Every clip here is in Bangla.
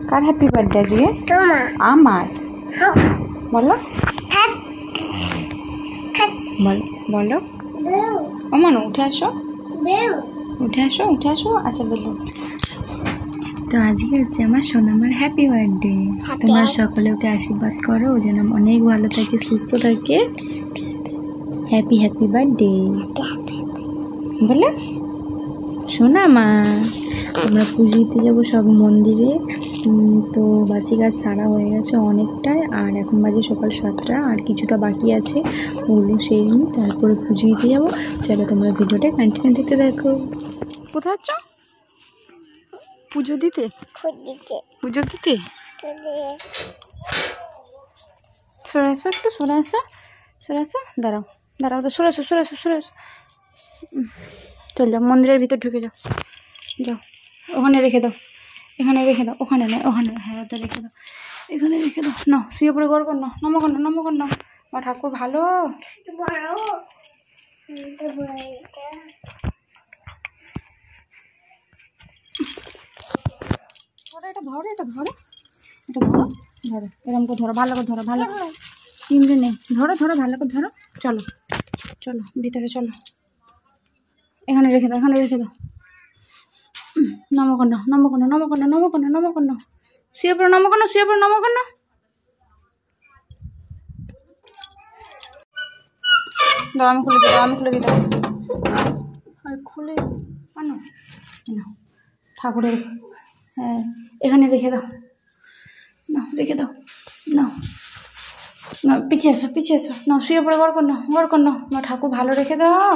কার হ্যাপি বার্থডে আজকে? আমার। বলো বলো অমন উঠে আসো উঠে আসো উঠে আসো। আচ্ছা বলুন। তো আজকে হচ্ছে আমার সোনামার হ্যাপি বার্থডে। তোমরা সকলে ওকে আশীর্বাদ করো ও যেন অনেক ভালো থাকে, সুস্থ থাকে। হ্যাপি হ্যাপি বার্থডে বলে সোনামা। আমরা পুজো দিতে যাবো সব মন্দিরে। তো বাসি গাছ সারা হয়ে গেছে অনেকটাই, আর এখন বাজে সকাল 7টা, আর কিছুটা বাকি আছে, ওগুলো সেই নিই, তারপরে পুজো দিতে যাবো। চলো তোমরা ভিডিওটা কন্টিনিউ দিতে দেখো। কোথায় যাচ্ছ? পুজো দিতে? পুজো দিতে সরে আসো, একটু সরে আসো, সরে আসো। দাঁড়াও দাঁড়াও, তো সরে আসো সরে আসো সরে আসো। চল যাও, মন্দিরের ভিতর ঢুকে যাও। যাও, ওখানে রেখে দাও, এখানে রেখে দাও। ওখানে নয়, ওখানে, হ্যাঁ ওটা রেখে দাও, এখানে রেখে দাও। না শুয়ে পড়ে গড় কর না, নমো কর না, নমো কর না। আমার ঠাকুর ভালো। এটা ধরো, এটা ধরো, এটা ধরো, ধরো এরকম করে ধরো, ভালো করে ধরো, ভালো তিনটে নেই, ধরো ধরো ভালো করে ধরো। চলো চলো ভিতরে চলো, এখানে রেখে দাও, এখানে রেখে দাও। নমো কর না, নমো কর না, নমো কর না, নমো কর না, নমো কর না। শুয়ে পড়ো, নমো কর না, শুয়ে পড়ো, নমো কর না। দাও আমি খুলে দিই, দাও আমি খুলে দিই, দাও খুলে আনো না। ঠাকুরের, হ্যাঁ এখানে রেখে দাও, না রেখে দাও, না না পিছিয়ে এসো, পিছিয়ে এসো। না শুয়ে পড়ে গড় কর না, গড় কর না। না ঠাকুর ভালো রেখে দাও।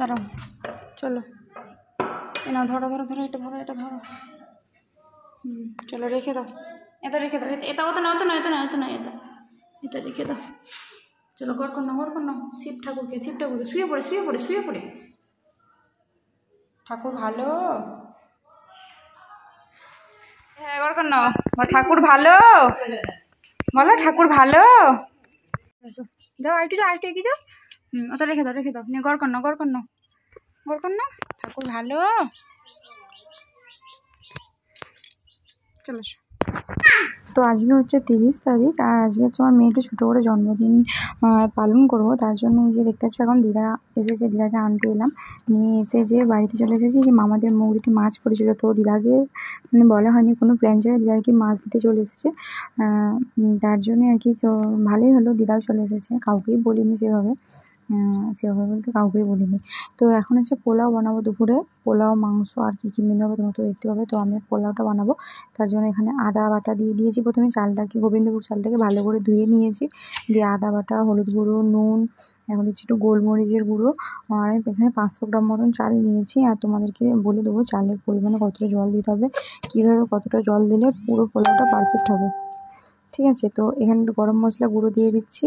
দাঁড়াও চলো, না ধরো ধরো ধরো, এটা ধরো, এটা ধরো। চলো রেখে দাও, এটা রেখে দাও, এটা ওটা না, ওটা না, এটা না, এটা না, এটা এটা রেখে দাও। চলো গড় কর না, গড় কর না। শিব ঠাকুরকে, শিব ঠাকুরকে, শুয়ে পড়ে, শুয়ে পড়ে, শুয়ে পড়ে। ঠাকুর ভালো, হ্যাঁ গড় কর না। ঠাকুর ভালো বলো, ঠাকুর ভালো। যাও আইটু, যাও আইটু, এগিয়ে যাও। ওটা রেখে দাও, রেখে দাও, নিয়ে গড় কর না, গড় কর না, গড় কর না। ঠাকুর ভালো। চলো। তো আজকে হচ্ছে 30 তারিখ, আর আজকে হচ্ছে আমার মেয়েকে ছোটো করে জন্মদিন পালন করব। তার জন্য এই যে দেখতে পাচ্ছি এখন দিদা এসেছে, দিদাকে আনতে এলাম। নিয়ে এসে যে বাড়িতে চলে এসেছি, যে মামাদের মৌরিতে মাছ পড়েছিল, তো দিদাকে মানে বলা হয়নি কোনো প্ল্যান ছাড়া, দিদা আর কি মাছ দিতে চলে এসেছে। তার জন্যে আর কি, তো ভালোই হলো, দিদাও চলে এসেছে, কাউকেই বলিনি সেভাবে, সেভাবে বলতে কাউকেই বলিনি। তো এখন হচ্ছে পোলাও বানাবো দুপুরে, পোলাও মাংস আর কী কী মেনু হবে তোমরা তো দেখতে পাবে। তো আমি পোলাওটা বানাবো, তার জন্য এখানে আদা বাটা দিয়ে দিয়েছি। প্রথমে চালটাকে, গোবিন্দভোগ চালটাকে ভালো করে ধুয়ে নিয়েছি, দিয়ে আদা বাটা, হলুদ গুঁড়ো, নুন, এখন দিচ্ছি একটু গোলমরিচের গুঁড়ো। আর আমি এখানে 500 গ্রাম মতন চাল নিয়েছি, আর তোমাদেরকে বলে দেবো চালের পরিমাণে কতটা জল দিতে হবে, কীভাবে কতটা জল দিলে পুরো পোলাওটা পারফেক্ট হবে। ঠিক আছে, তো এখানে একটু গরম মশলা গুঁড়ো দিয়ে দিচ্ছি,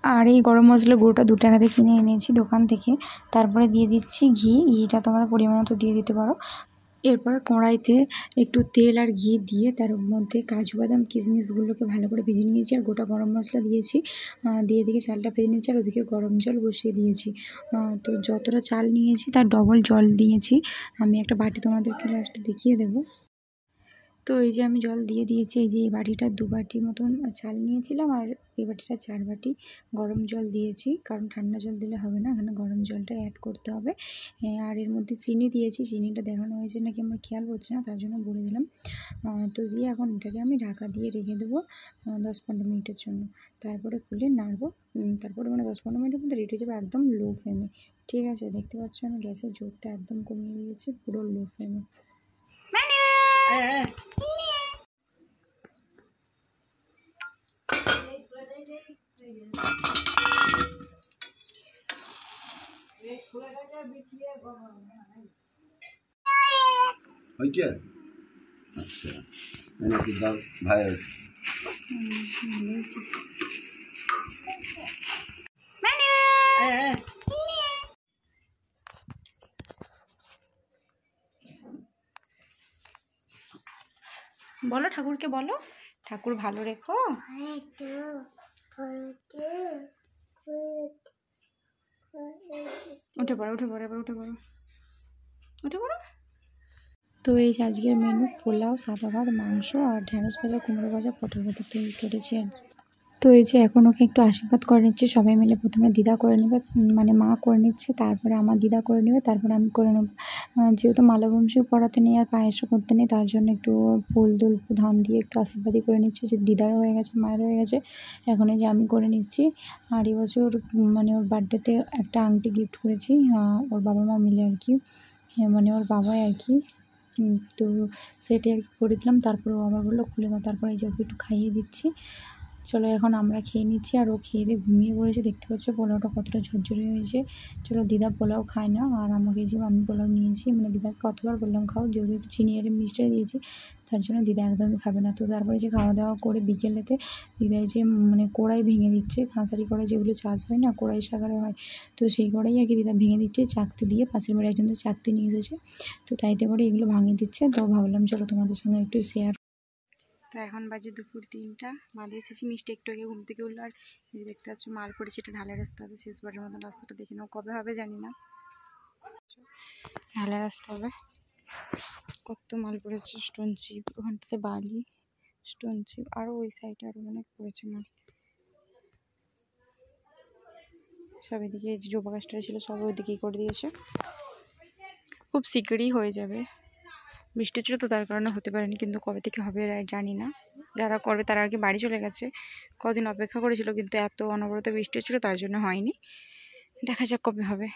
আর এই গরম মশলা গুঁড়োটা 2 টাকাতে কিনে এনেছি দোকান থেকে। তারপরে দিয়ে দিচ্ছি ঘি, ঘিটা তোমরা পরিমাণ মতো দিয়ে দিতে পারো। এরপরে কড়াইতে একটু তেল আর ঘি দিয়ে তার মধ্যে কাজু বাদাম কিশমিশগুলোকে ভালো করে ভেজে নিয়েছি, আর গোটা গরম মশলা দিয়েছি, দিয়ে এদিকে চালটা ভেজে নিয়েছি, আর ওদিকে গরম জল বসিয়ে দিয়েছি। তো যতটা চাল নিয়েছি তার ডবল জল দিয়েছি। আমি একটা বাটি তোমাদেরকে লাস্টে দেখিয়ে দেবো। তো এই যে আমি জল দিয়ে দিয়েছি, এই যে এই বাটিটা 2 বাটি মতন চাল নিয়েছিলাম, আর এই বাটিটা 4 বাটি গরম জল দিয়েছি, কারণ ঠান্ডা জল দিলে হবে না, এখানে গরম জলটা অ্যাড করতে হবে। আর এর মধ্যে চিনি দিয়েছি, চিনিটা দেখানো হয়েছে নাকি আমার খেয়াল হচ্ছে না, তার জন্য বলে দিলাম। তো দিয়ে এখন এটাকে আমি ঢাকা দিয়ে রেখে দেবো 10-15 মিনিটের জন্য। তারপরে খুলে নাড়বো, তারপরে মানে 10-15 মিনিটের মধ্যে রেডি হয়ে যাবে, একদম লো ফ্লেমে। ঠিক আছে, দেখতে পাচ্ছ আমি গ্যাসের জোরটা একদম কমিয়ে দিয়েছি, পুরো লো ফ্লেমে। হয়েছে আচ্ছা, নাকি দাও ভাই। বলো ঠাকুরকে, বলো ঠাকুর ভালো রেখো। উঠে পড়ো, উঠে পড়ো, এবার উঠে পড়ো, উঠে পড়ো। তো এই যে আজকের মেনু পোলাও, সাদা ভাত, মাংস আর ঢ্যাঁড়স ভাজা, কুমড়ো ভাজা, পটল ভাজা তৈরি করেছি আর কি। তো এই যে এখন ওকে একটু আশীর্বাদ করে নিচ্ছি সবাই মিলে। প্রথমে দিদা করে নেবে, মানে মা করে নিচ্ছে, তারপরে আমার দিদা করে নেবে, তারপরে আমি করে নেব। যেহেতু মালাবংশী পড়াতে নেই আর পায়েসও করতে নেই, তার জন্য একটু ফুল দুল ধান দিয়ে একটু আশীর্বাদই করে নিচ্ছি। যে দিদারও হয়ে গেছে, মায়ের হয়ে গেছে, এখন এই যে আমি করে নিচ্ছি। আর এবছর মানে ওর বার্থডেতে একটা আংটি গিফট করেছি, ওর বাবা মা মিলে আর কি, মানে ওর বাবাই আর কি। তো সেটাই আর কি করে দিলাম। তারপরে ও আবার বললো খুলে দাও, তারপরে এই যে ওকে একটু খাইয়ে দিচ্ছি। চলো এখন আমরা খেয়ে নিচ্ছি, আর ও খেয়ে দিয়ে ঘুমিয়ে পড়েছে। দেখতে পাচ্ছ পোলাওটা কতটা ঝরঝরে হয়েছে। চলো, দিদা পোলাও খায় না, আর আমাকে যে আমি পোলাও নিয়েছি, মানে দিদাকে কতবার বললাম খাও, যেহেতু একটু চিনি আর মিষ্টি দিয়েছি, তার জন্য দিদা একদমই খাবে না। তো তারপরে যে খাওয়া দাওয়া করে বিকেলেতে দিদাই যে মানে কড়াই ভেঙে দিচ্ছে, খাঁসারি কড়াই যেগুলো চাষ হয় না, কড়াই সাগরে হয়, তো সেই কড়াই আর কি দিদা ভেঙে দিচ্ছে চাকতি দিয়ে। পাশের বাড়ি একজন তো চাকতি নিয়ে এসেছে, তো তাইতে করে এগুলো ভাঙিয়ে দিচ্ছে। তো ভাবলাম চলো তোমাদের সঙ্গে একটু শেয়ার। তো এখন বাজে দুপুর 3টা, বাদে এসেছি। মিষ্টি একটু আগে ঘুম থেকে উঠলো, আর এই যে দেখতে পাচ্ছ মাল পড়েছে, এটা ঢালাই রাস্তা হবে। শেষবারের মতন রাস্তাটা দেখে নাও, কবে হবে জানি না, ঢালাই রাস্তা হবে। কত মাল পড়েছে, স্টোন চিপ, ওখানটাতে বালি, স্টোন চিপ, আরও ওই সাইডে আরও অনেক পড়েছে মাল সব। এদিকে যে জবা গাছটা ছিল সব ওইদিকেই করে দিয়েছে, খুব শীঘ্রই হয়ে যাবে। বৃষ্টি ছিল তো তার কারণে হতে পারেনি, কিন্তু কবে থেকে হবে জানি না। যারা করবে তারা আর কি বাড়ি চলে গেছে, কদিন অপেক্ষা করেছিল, কিন্তু এত অনবরত বৃষ্টি ছিল তার জন্য হয়নি। দেখা যাক কবে হবে।